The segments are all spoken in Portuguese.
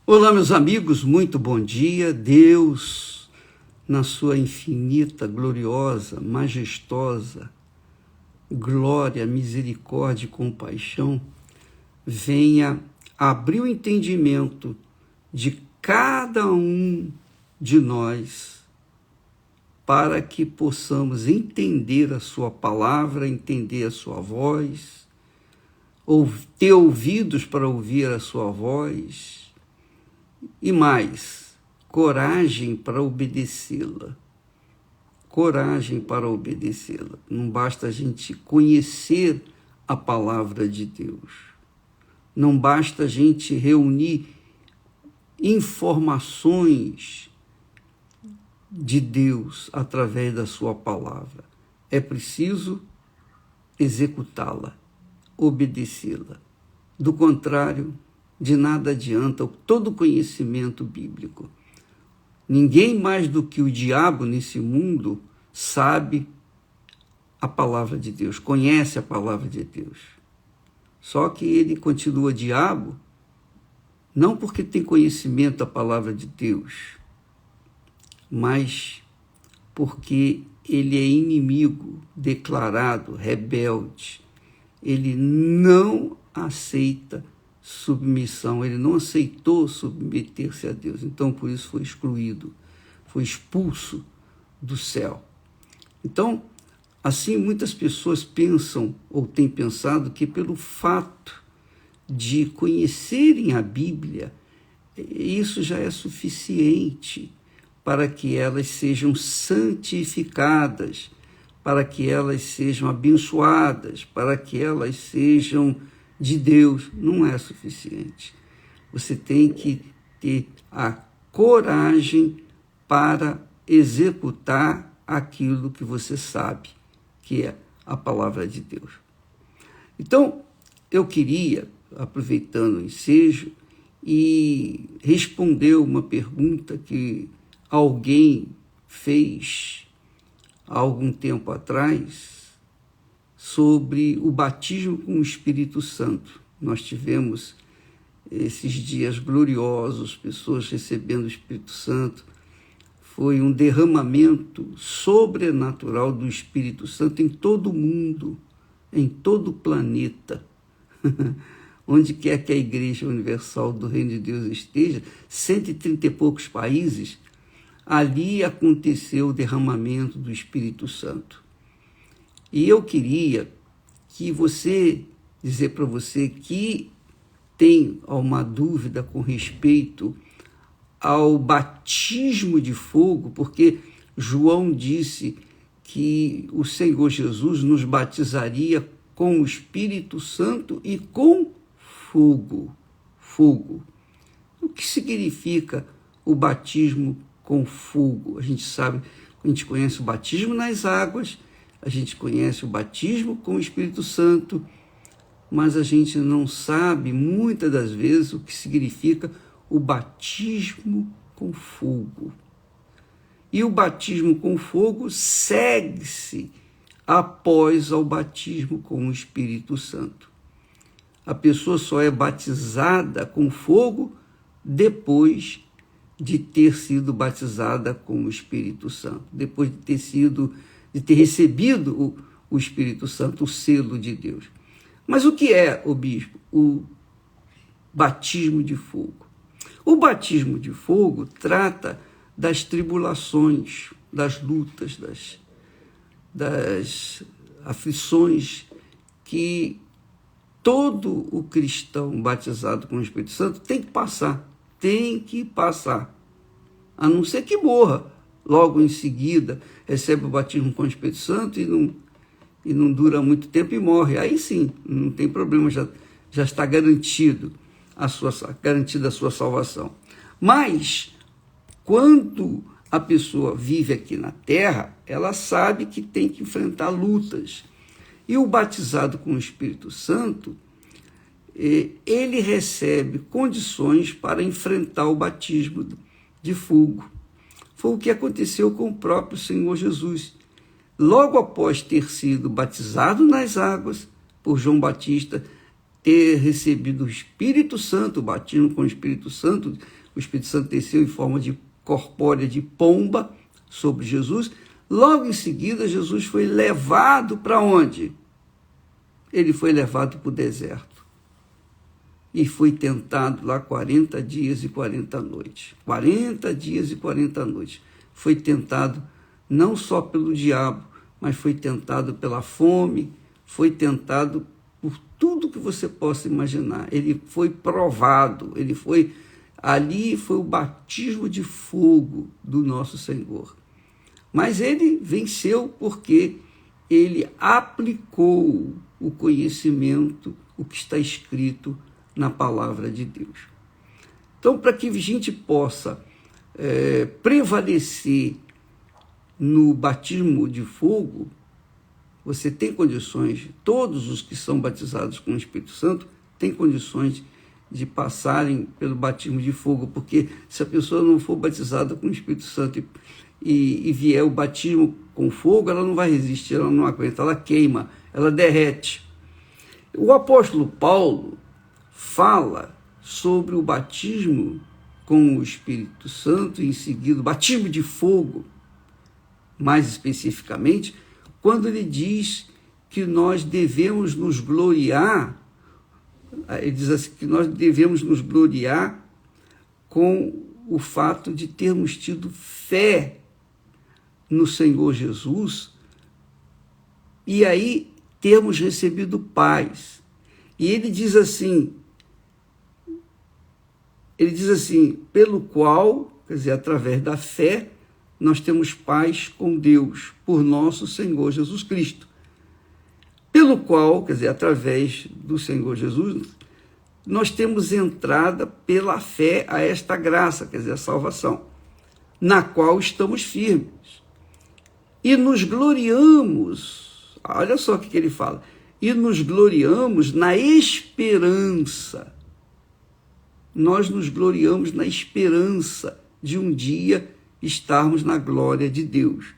Olá, meus amigos, muito bom dia. Deus, na sua infinita, gloriosa, majestosa glória, misericórdia e compaixão, venha abrir o entendimento de cada um de nós para que possamos entender a sua palavra, entender a sua voz, ou ter ouvidos para ouvir a sua voz, e mais, coragem para obedecê-la. Coragem para obedecê-la. Não basta a gente conhecer a palavra de Deus. Não basta a gente reunir informações de Deus através da sua palavra. É preciso executá-la, obedecê-la. Do contrário, de nada adianta todo conhecimento bíblico. Ninguém mais do que o diabo nesse mundo sabe a palavra de Deus, conhece a palavra de Deus. Só que ele continua diabo, não porque tem conhecimento da palavra de Deus, mas porque ele é inimigo declarado, rebelde. Ele não aceita submissão, ele não aceitou submeter-se a Deus, então por isso foi excluído, foi expulso do céu. Então, assim muitas pessoas pensam ou têm pensado que pelo fato de conhecerem a Bíblia, isso já é suficiente para que elas sejam santificadas, para que elas sejam abençoadas, para que elas sejam de Deus. Não é suficiente. Você tem que ter a coragem para executar aquilo que você sabe, que é a palavra de Deus. Então, eu queria, aproveitando o ensejo, e responder uma pergunta que alguém fez há algum tempo atrás, sobre o batismo com o Espírito Santo. Nós tivemos esses dias gloriosos, pessoas recebendo o Espírito Santo. Foi um derramamento sobrenatural do Espírito Santo em todo o mundo, em todo o planeta. Onde quer que a Igreja Universal do Reino de Deus esteja, 130 e poucos países, ali aconteceu o derramamento do Espírito Santo. E eu queria dizer para você que tem uma dúvida com respeito ao batismo de fogo, porque João disse que o Senhor Jesus nos batizaria com o Espírito Santo e com fogo. Fogo. O que significa o batismo com fogo? A gente sabe, a gente conhece o batismo nas águas, a gente conhece o batismo com o Espírito Santo, mas a gente não sabe, muitas das vezes, o que significa o batismo com fogo. E o batismo com fogo segue-se após ao batismo com o Espírito Santo. A pessoa só é batizada com fogo depois de ter sido batizada com o Espírito Santo, depois de ter recebido o Espírito Santo, o selo de Deus. Mas o que é, o bispo? O batismo de fogo. O batismo de fogo trata das tribulações, das lutas, das aflições que todo o cristão batizado com o Espírito Santo tem que passar. Tem que passar. A não ser que morra. Logo em seguida, recebe o batismo com o Espírito Santo e não dura muito tempo e morre. Aí sim, não tem problema, já está garantida a sua salvação. Mas, quando a pessoa vive aqui na Terra, ela sabe que tem que enfrentar lutas. E o batizado com o Espírito Santo, ele recebe condições para enfrentar o batismo de fogo. Foi o que aconteceu com o próprio Senhor Jesus. Logo após ter sido batizado nas águas por João Batista, ter recebido o Espírito Santo, o batismo com o Espírito Santo desceu em forma de corpórea de pomba sobre Jesus. Logo em seguida, Jesus foi levado para onde? Ele foi levado para o deserto e foi tentado lá 40 dias e 40 noites. 40 dias e 40 noites. Foi tentado não só pelo diabo, mas foi tentado pela fome, foi tentado por tudo que você possa imaginar. Ele foi provado, ali foi o batismo de fogo do nosso Senhor. Mas ele venceu porque ele aplicou o conhecimento, o que está escrito na palavra de Deus. Então, para que a gente possa prevalecer no batismo de fogo, você tem condições, todos os que são batizados com o Espírito Santo têm condições de passarem pelo batismo de fogo, porque se a pessoa não for batizada com o Espírito Santo e vier o batismo com fogo, ela não vai resistir, ela não aguenta, ela queima, ela derrete. O apóstolo Paulo fala sobre o batismo com o Espírito Santo e em seguida o batismo de fogo, mais especificamente, quando ele diz que nós devemos nos gloriar, ele diz assim, que nós devemos nos gloriar com o fato de termos tido fé no Senhor Jesus e aí termos recebido paz. E ele diz assim, pelo qual, quer dizer, através da fé, nós temos paz com Deus, por nosso Senhor Jesus Cristo. Pelo qual, quer dizer, através do Senhor Jesus, nós temos entrada pela fé a esta graça, quer dizer, a salvação, na qual estamos firmes. E nos gloriamos, olha só o que ele fala, e nos gloriamos na esperança. Nós nos gloriamos na esperança de um dia estarmos na glória de Deus.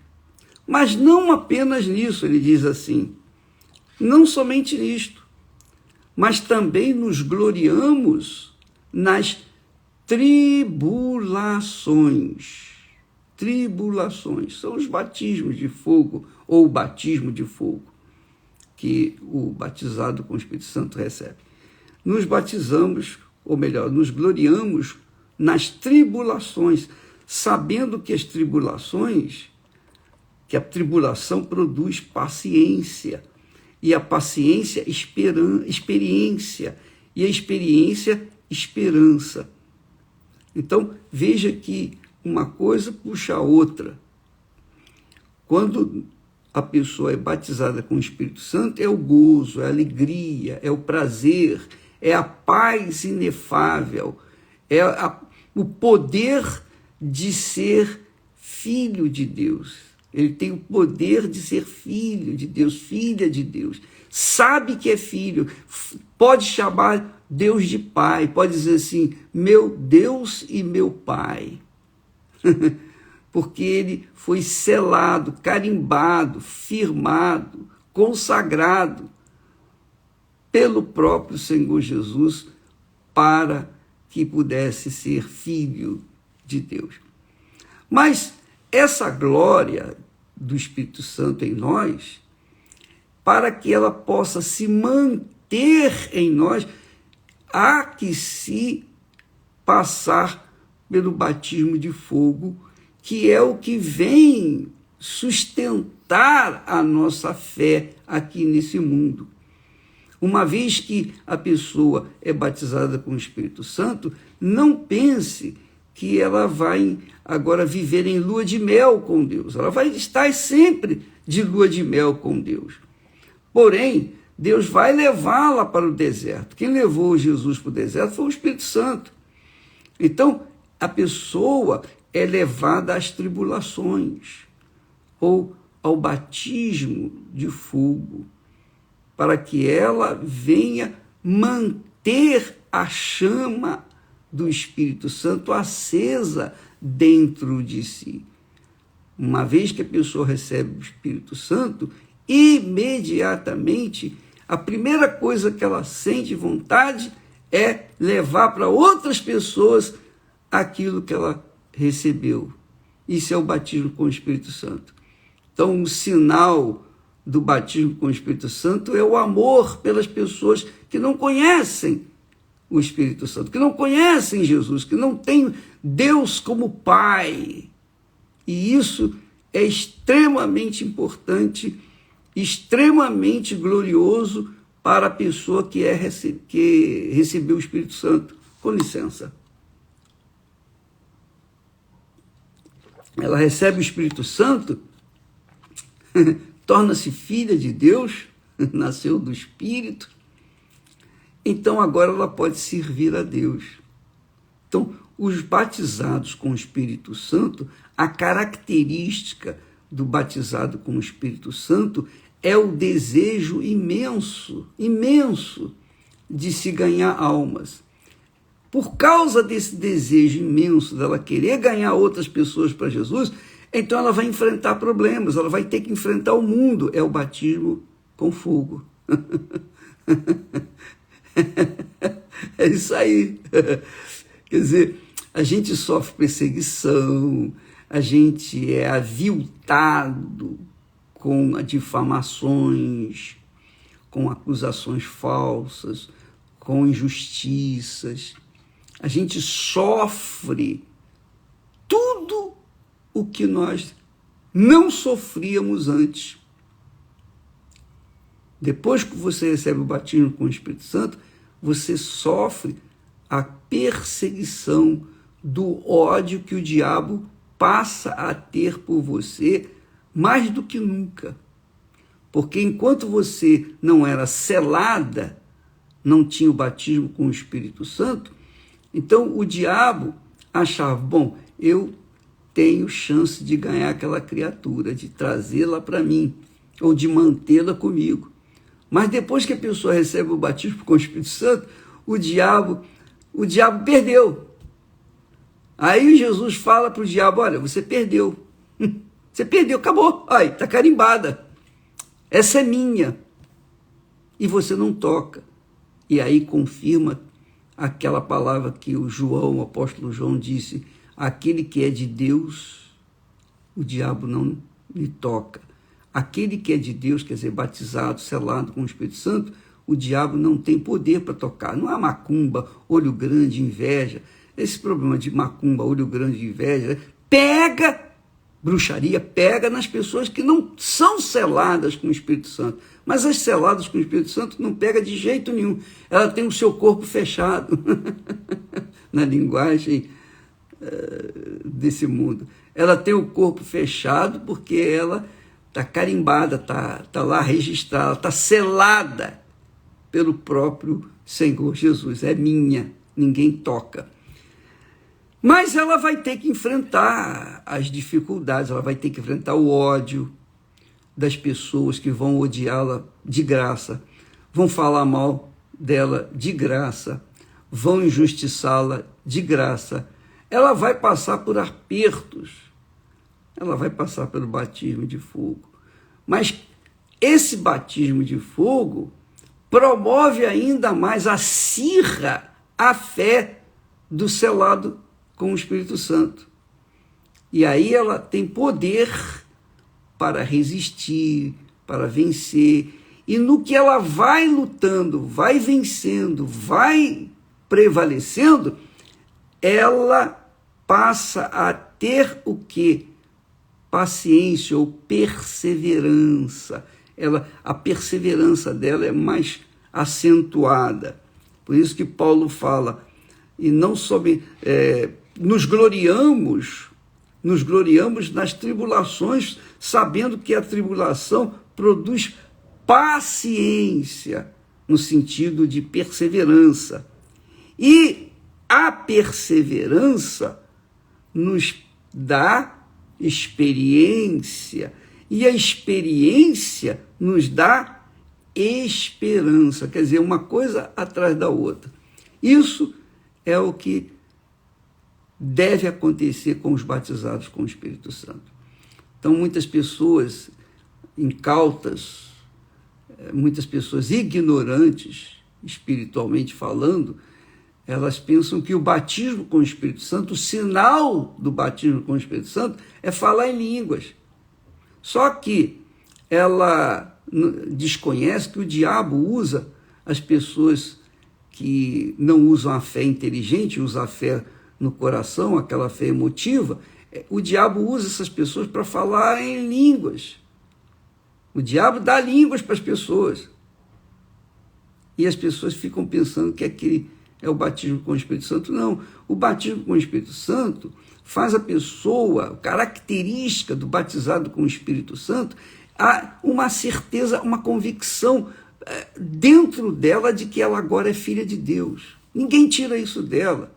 Mas não apenas nisso, ele diz assim, não somente nisto, mas também nos gloriamos nas tribulações. Tribulações são os batismos de fogo, ou o batismo de fogo, que o batizado com o Espírito Santo recebe. Nos batizamos, ou melhor, nos gloriamos nas tribulações, sabendo que a tribulação produz paciência, e a paciência, experiência, e a experiência, esperança. Então, veja que uma coisa puxa a outra. Quando a pessoa é batizada com o Espírito Santo, é o gozo, é a alegria, é o prazer, é a paz inefável, é o poder de ser filho de Deus. Ele tem o poder de ser filho de Deus, filha de Deus. Sabe que é filho, pode chamar Deus de pai, pode dizer assim, meu Deus e meu pai. Porque ele foi selado, carimbado, firmado, consagrado pelo próprio Senhor Jesus para que pudesse ser filho de Deus. Mas essa glória do Espírito Santo em nós, para que ela possa se manter em nós, há que se passar pelo batismo de fogo, que é o que vem sustentar a nossa fé aqui nesse mundo. Uma vez que a pessoa é batizada com o Espírito Santo, não pense que ela vai agora viver em lua de mel com Deus. Ela vai estar sempre de lua de mel com Deus. Porém, Deus vai levá-la para o deserto. Quem levou Jesus para o deserto foi o Espírito Santo. Então, a pessoa é levada às tribulações, ou ao batismo de fogo, para que ela venha manter a chama do Espírito Santo acesa dentro de si. Uma vez que a pessoa recebe o Espírito Santo, imediatamente a primeira coisa que ela sente vontade é levar para outras pessoas aquilo que ela recebeu. Isso é o batismo com o Espírito Santo. Então, o sinal do batismo com o Espírito Santo é o amor pelas pessoas que não conhecem o Espírito Santo, que não conhecem Jesus, que não têm Deus como Pai. E isso é extremamente importante, extremamente glorioso para a pessoa que recebeu o Espírito Santo. Com licença. Ela recebe o Espírito Santo, torna-se filha de Deus, nasceu do Espírito, então agora ela pode servir a Deus. Então, os batizados com o Espírito Santo, a característica do batizado com o Espírito Santo é o desejo imenso, imenso de se ganhar almas. Por causa desse desejo imenso dela querer ganhar outras pessoas para Jesus, então ela vai enfrentar problemas, ela vai ter que enfrentar o mundo. É o batismo com fogo. É isso aí. Quer dizer, a gente sofre perseguição, a gente é aviltado com difamações, com acusações falsas, com injustiças. A gente sofre tudo o que nós não sofríamos antes. Depois que você recebe o batismo com o Espírito Santo, você sofre a perseguição do ódio que o diabo passa a ter por você mais do que nunca. Porque enquanto você não era selada, não tinha o batismo com o Espírito Santo, então o diabo achava, bom, eu tenho chance de ganhar aquela criatura, de trazê-la para mim, ou de mantê-la comigo. Mas depois que a pessoa recebe o batismo com o Espírito Santo, o diabo perdeu. Aí Jesus fala para o diabo, olha, você perdeu. Você perdeu, acabou. Aí, está carimbada. Essa é minha. E você não toca. E aí confirma aquela palavra que o apóstolo João disse, aquele que é de Deus, o diabo não lhe toca. Aquele que é de Deus, quer dizer, batizado, selado com o Espírito Santo, o diabo não tem poder para tocar. Não há macumba, olho grande, inveja. Esse problema de macumba, olho grande, inveja, bruxaria pega nas pessoas que não são seladas com o Espírito Santo. Mas as seladas com o Espírito Santo não pega de jeito nenhum. Ela tem o seu corpo fechado, na linguagem desse mundo. Ela tem o corpo fechado porque ela está carimbada, está lá registrada, está selada pelo próprio Senhor Jesus. É minha, ninguém toca. Mas ela vai ter que enfrentar as dificuldades, ela vai ter que enfrentar o ódio das pessoas que vão odiá-la de graça, vão falar mal dela de graça, vão injustiçá-la de graça. Ela vai passar por apertos, ela vai passar pelo batismo de fogo. Mas esse batismo de fogo promove ainda mais, acirra a fé do selado com o Espírito Santo. E aí ela tem poder para resistir, para vencer. E no que ela vai lutando, vai vencendo, vai prevalecendo, ela passa a ter o quê? Paciência ou perseverança. A perseverança dela é mais acentuada. Por isso que Paulo fala, e não somente nos gloriamos nas tribulações, sabendo que a tribulação produz paciência, no sentido de perseverança. E a perseverança nos dá experiência, e a experiência nos dá esperança, quer dizer, uma coisa atrás da outra. Isso é o que deve acontecer com os batizados com o Espírito Santo. Então, muitas pessoas incautas muitas pessoas ignorantes, espiritualmente falando, elas pensam que o batismo com o Espírito Santo, o sinal do batismo com o Espírito Santo é falar em línguas. Só que ela desconhece que o diabo usa as pessoas que não usam a fé inteligente, usam a fé no coração, aquela fé emotiva. O diabo usa essas pessoas para falar em línguas. O diabo dá línguas para as pessoas. E as pessoas ficam pensando que aquele é o batismo com o Espírito Santo. Não, o batismo com o Espírito Santo faz a pessoa, característica do batizado com o Espírito Santo, há uma certeza, uma convicção dentro dela de que ela agora é filha de Deus. Ninguém tira isso dela.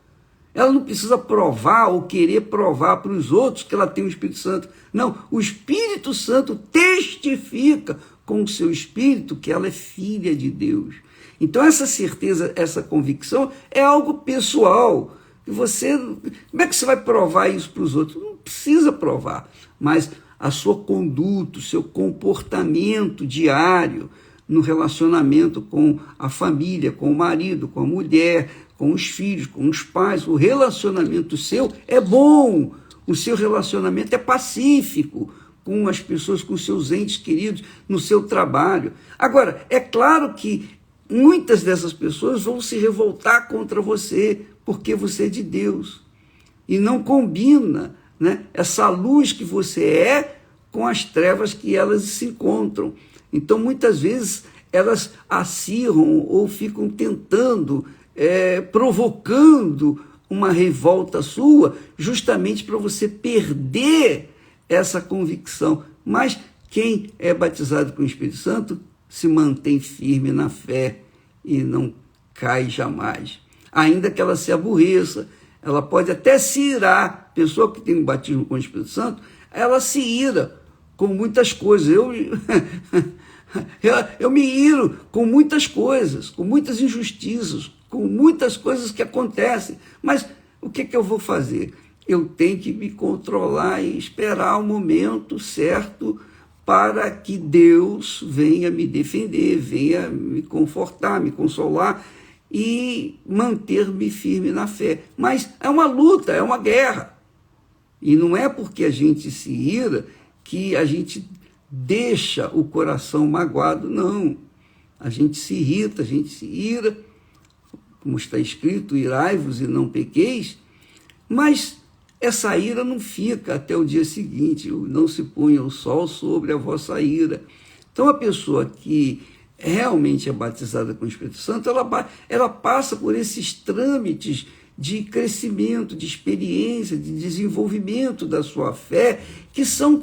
Ela não precisa provar ou querer provar para os outros que ela tem o Espírito Santo. Não, o Espírito Santo testifica com o seu espírito que ela é filha de Deus. Então essa certeza, essa convicção é algo pessoal. Você, como é que você vai provar isso para os outros? Não precisa provar, mas a sua conduta, o seu comportamento diário no relacionamento com a família, com o marido, com a mulher, com os filhos, com os pais, o relacionamento seu é bom, o seu relacionamento é pacífico com as pessoas, com seus entes queridos, no seu trabalho. Agora, é claro que muitas dessas pessoas vão se revoltar contra você, porque você é de Deus. E não combina, né, essa luz que você é com as trevas que elas se encontram. Então, muitas vezes, elas acirram ou ficam tentando, provocando uma revolta sua, justamente para você perder essa convicção. Mas quem é batizado com o Espírito Santo se mantém firme na fé e não cai jamais. Ainda que ela se aborreça, ela pode até se irar. A pessoa que tem um batismo com o Espírito Santo, ela se ira com muitas coisas. Eu me iro com muitas coisas, com muitas injustiças, com muitas coisas que acontecem. Mas o que eu vou fazer? Eu tenho que me controlar e esperar o momento certo para que Deus venha me defender, venha me confortar, me consolar e manter-me firme na fé. Mas é uma luta, é uma guerra. E não é porque a gente se ira que a gente deixa o coração magoado, não. A gente se irrita, a gente se ira, como está escrito, irai-vos e não pequeis, mas essa ira não fica até o dia seguinte, não se ponha o sol sobre a vossa ira. Então a pessoa que realmente é batizada com o Espírito Santo, ela passa por esses trâmites de crescimento, de experiência, de desenvolvimento da sua fé, que são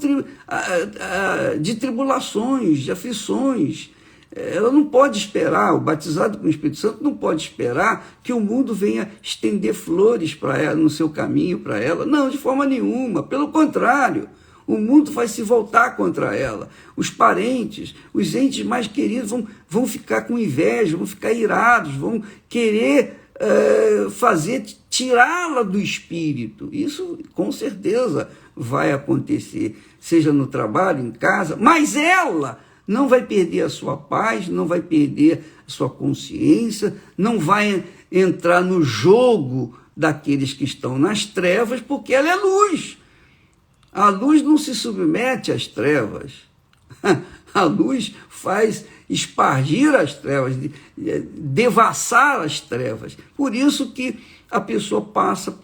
de tribulações, de aflições. Ela não pode esperar, o batizado com o Espírito Santo não pode esperar que o mundo venha estender flores para ela, no seu caminho para ela. Não, de forma nenhuma, pelo contrário. O mundo vai se voltar contra ela. Os parentes, os entes mais queridos vão ficar com inveja, vão ficar irados, vão querer tirá-la do espírito. Isso com certeza vai acontecer, seja no trabalho, em casa, mas ela não vai perder a sua paz, não vai perder a sua consciência, não vai entrar no jogo daqueles que estão nas trevas, porque ela é luz. A luz não se submete às trevas. A luz faz espargir as trevas, devassar as trevas. Por isso que a pessoa passa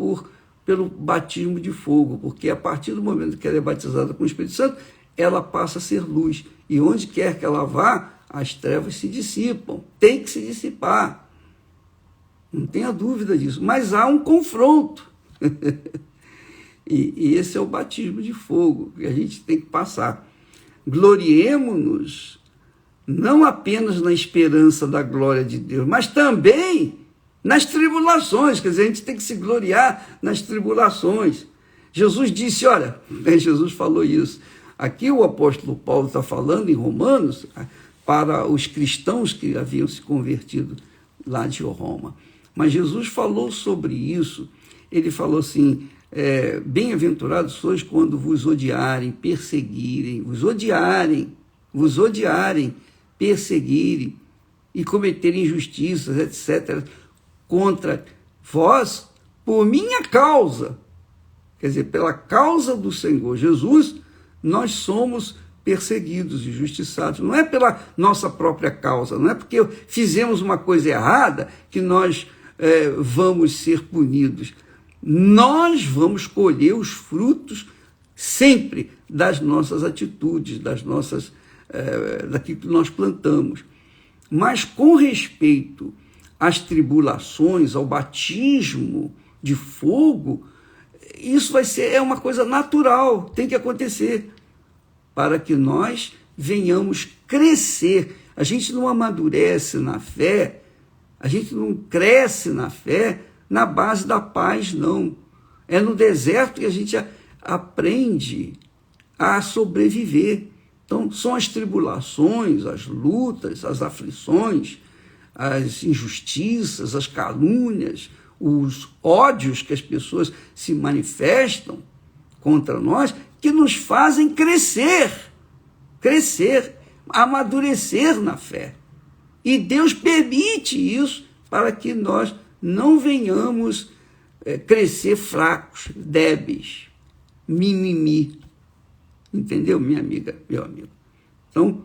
pelo batismo de fogo, porque a partir do momento que ela é batizada com o Espírito Santo, ela passa a ser luz. E onde quer que ela vá, as trevas se dissipam. Tem que se dissipar. Não tenha dúvida disso. Mas há um confronto. E esse é o batismo de fogo que a gente tem que passar. Gloriemo-nos não apenas na esperança da glória de Deus, mas também nas tribulações. Quer dizer, a gente tem que se gloriar nas tribulações. Jesus disse, olha, Jesus falou isso. Aqui o apóstolo Paulo está falando em Romanos para os cristãos que haviam se convertido lá de Roma. Mas Jesus falou sobre isso. Ele falou assim, bem-aventurados sois quando vos odiarem, perseguirem, vos odiarem, perseguirem e cometerem injustiças, etc., contra vós, por minha causa, quer dizer, pela causa do Senhor Jesus, nós somos perseguidos, injustiçados. Não é pela nossa própria causa, não é porque fizemos uma coisa errada que nós vamos ser punidos. Nós vamos colher os frutos sempre das nossas atitudes, daquilo que nós plantamos. Mas com respeito às tribulações, ao batismo de fogo, isso é uma coisa natural, tem que acontecer, para que nós venhamos crescer. A gente não amadurece na fé, a gente não cresce na fé na base da paz, não. É no deserto que a gente aprende a sobreviver. Então, são as tribulações, as lutas, as aflições, as injustiças, as calúnias, os ódios que as pessoas se manifestam contra nós, que nos fazem crescer, amadurecer na fé. E Deus permite isso para que nós não venhamos crescer fracos, débeis, mimimi. Entendeu, minha amiga, meu amigo? Então,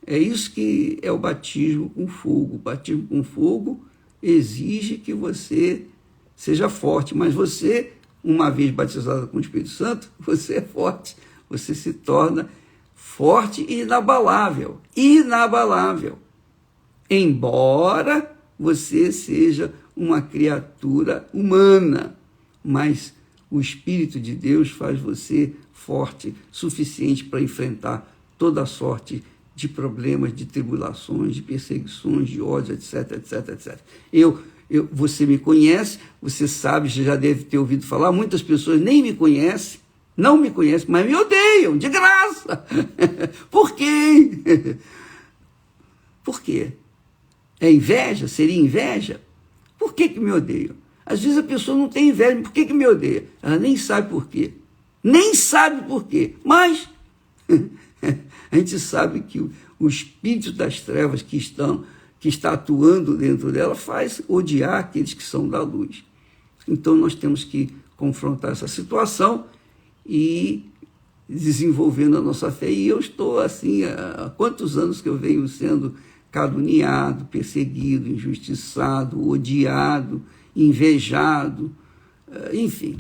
é isso que é o batismo com fogo. O batismo com fogo exige que você seja forte, mas você, uma vez batizado com o Espírito Santo, você é forte, você se torna forte e inabalável, embora você seja uma criatura humana, mas o Espírito de Deus faz você forte, suficiente para enfrentar toda sorte de problemas, de tribulações, de perseguições, de ódio, etc, etc, etc. Você me conhece, você sabe, você já deve ter ouvido falar, muitas pessoas nem me conhecem, não me conhecem, mas me odeiam, de graça. Por quê? Por quê? É inveja? Seria inveja? Por que me odeiam? Às vezes a pessoa não tem inveja, por que me odeia? Ela nem sabe por quê. Nem sabe por quê, mas a gente sabe que o espírito das trevas que está atuando dentro dela faz odiar aqueles que são da luz. Então nós temos que confrontar essa situação e desenvolvendo a nossa fé. E eu estou assim, há quantos anos que eu venho sendo caluniado, perseguido, injustiçado, odiado, invejado, enfim.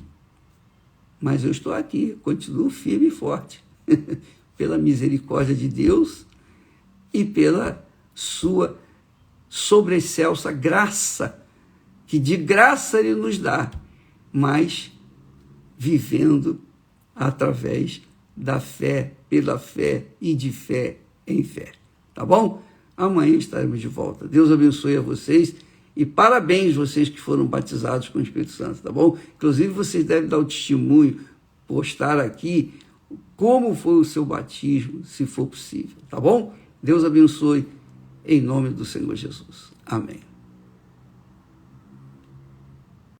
Mas eu estou aqui, continuo firme e forte, pela misericórdia de Deus e pela sua sobreexcelsa graça, que de graça Ele nos dá, mas vivendo através da fé, pela fé e de fé em fé. Tá bom? Amanhã estaremos de volta. Deus abençoe a vocês e parabéns vocês que foram batizados com o Espírito Santo, tá bom? Inclusive vocês devem dar o testemunho, postar aqui como foi o seu batismo, se for possível, tá bom? Deus abençoe em nome do Senhor Jesus. Amém.